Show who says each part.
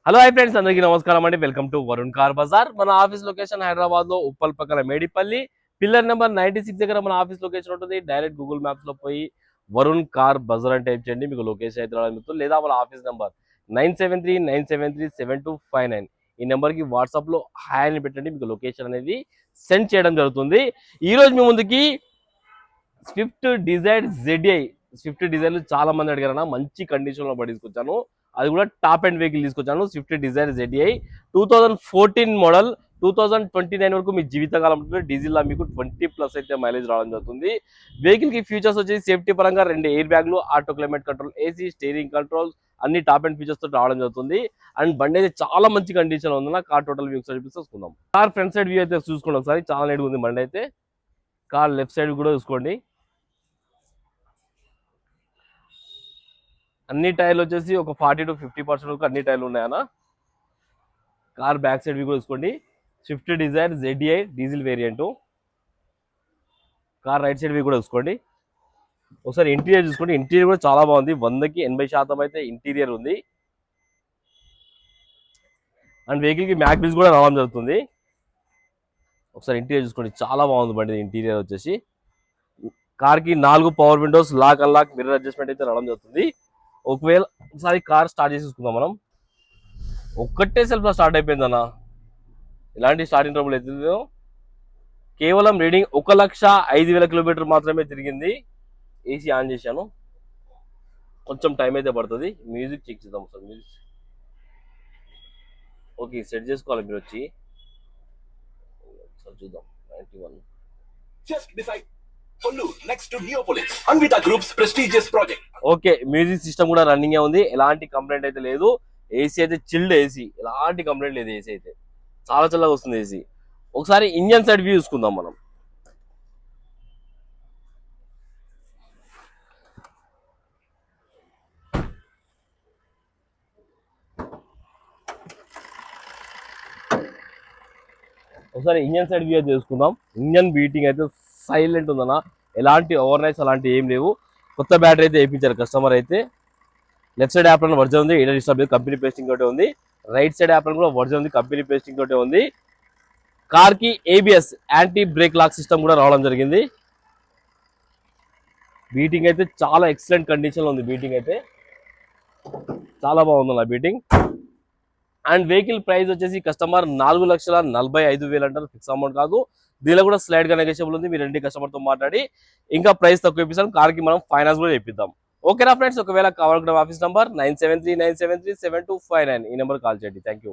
Speaker 1: Hello hi friends, అందరికీ నమస్కారం అండి. Welcome to Varun car bazaar. మన ఆఫీస్ లొకేషన్ హైదరాబాద్ లో ఉప్పల్ పక్కన మేడిపల్లి పిల్లర్ నెంబర్ 96 దగ్గర మన ఆఫీస్ లొకేషన్ ఉంటుంది. డైరెక్ట్ గూగుల్ మ్యాప్స్ లో పోయి వరుణ్ కార్ బజార్ అని టైప్ చేయండి, మీకు లొకేషన్ అయితే రావడం. లేదా మన ఆఫీస్ నెంబర్ 9739737259 ఈ నెంబర్ కి వాట్సాప్ లో హాయ్ అని పెట్టండి, మీకు లొకేషన్ అనేది సెండ్ చేయడం జరుగుతుంది. ఈ రోజు మీ ముందుకి Swift Dzire ZI Swift Dzire చాలా మంది అడిగారన్న, మంచి కండిషన్ లో తీసుకొచ్చాను. అది కూడా టాప్ అండ్ వెహికల్ తీసుకొచ్చాను. స్విఫ్ట్ డిజైర్ ZI 2014 మోడల్ 2029 వరకు మీ జీవితకాలం డీజిల్ మీకు 20+ అయితే మైలేజ్ రావడం జరుగుతుంది. వెహికల్ కి ఫీచర్స్ వచ్చేసి సేఫ్టీ పరంగా 2 ఎయిర్ బ్యాగ్లు, auto climate control, AC, steering controls అన్ని టాప్ అండ్ ఫీచర్స్ తో రావడం జరుగుతుంది. అండ్ బండి అయితే చాలా మంచి కండిషన్ ఉంది. కార్ టోటల్ వ్యూ చూపిస్తాం. కార్ ఫ్రంట్ సైడ్ వ్యూ అయితే చూసుకోండి ఒకసారి, చాలా నీట్ ఉంది బండి అయితే. కార్ లెఫ్ట్ సైడ్ కూడా చూసుకోండి. అన్ని టైర్లు వచ్చేసి ఒక 40 to 50% వరకు అన్ని టైర్లు ఉన్నాయన్న. కార్ బ్యాక్ సైడ్ కూడా చూసుకోండి. Swift Dzire ZI diesel variant. Car right side కూడా చూసుకోండి. ఒకసారి ఇంటీరియర్ చూసుకోండి. ఇంటీరియర్ కూడా చాలా బాగుంది. 100కి 80% అయితే ఇంటీరియర్ ఉంది. అండ్ వెహికల్ కి మ్యాక్ బిల్స్ కూడా రావడం జరుగుతుంది. ఒకసారి ఇంటీరియర్ చూసుకోండి, చాలా బాగుంది బండి. ఇంటీరియర్ వచ్చేసి కార్ కి 4 power windows, lock unlock, mirror adjustment అయితే రావడం జరుగుతుంది. ఒకవేళ ఒకసారి కార్ స్టార్ట్ చేసి చూసుకుందాం మనం. ఒక్కటే సెల్ఫ్ స్టార్ట్ అయిపోయింది అన్న, ఇలాంటి స్టార్టింగ్ ట్రబుల్ అవుతుంది. కేవలం రీడింగ్ 1,05,000 కిలోమీటర్ మాత్రమే తిరిగింది. AC ఆన్ చేశాను, కొంచెం టైం అయితే పడుతుంది. మ్యూజిక్ చెక్ చేద్దాం సార్. మ్యూజిక్ ఓకే, సెట్ చేసుకోవాలి మీరు వచ్చి. చూద్దాం. 91
Speaker 2: Just beside Pollu, next to Neopolis, Anvita Group's prestigious project.
Speaker 1: Okay, music system కూడా రన్నింగ్ ఉంది. ఎలాంటి కంప్లైంట్ అయితే లేదు. AC అయితే చిల్డ్ AC, ఎలాంటి కంప్లైంట్ లేదు. AC అయితే చాలా చల్లగా వస్తుంది AC. ఒకసారి ఇంజన్ సైడ్ వ్యూ చూసుకుందాం మనం. ఒకసారి ఇంజన్ సైడ్ వ్యూ చేసుకుందాం. ఇంజన్ బీటింగ్ అయితే సైలెంట్ ఉందన్న, ఎలాంటి ఓవర్ నైట్స్ అలాంటి ఏం లేవు. కొత్త బ్యాటరీ అయితే వేయించారు కస్టమర్ అయితే. లెఫ్ట్ సైడ్ యాప్లో వర్జన్ ఉంది, ఎయిర్ డిస్టర్బ్ కంపెనీ పేస్టింగ్ తోటే ఉంది. రైట్ సైడ్ యాప్లో కూడా వర్జన్ ఉంది, కంపెనీ పేస్టింగ్ తోటే ఉంది. కార్ కి ABS anti brake lock system కూడా రావడం జరిగింది. బీటింగ్ అయితే చాలా ఎక్సలెంట్ కండిషన్ లో ఉంది. బీటింగ్ అయితే చాలా బాగుంది నా బీటింగ్. అండ్ వెహికల్ ప్రైస్ వచ్చేసి కస్టమర్ 4,45,000 అంటారు, ఫిక్స్ అమౌంట్ కాదు. దీనిలో కూడా స్లైడ్ గా నెగోషియబుల్ ఉంది. మీరు 2 కస్టమర్ తో మాట్లాడి ఇంకా ప్రైస్ తక్కువ ఇప్పిస్తాం. కార్ కి మనం ఫైనాన్స్ కూడా ఇప్పిద్దాం. ఓకేనా ఫ్రెండ్స్, ఒకవేళ కావాలనుకున్న ఆఫీస్ నంబర్ 9739737259 ఈ నెంబర్ కాల్ చేయండి. Thank you.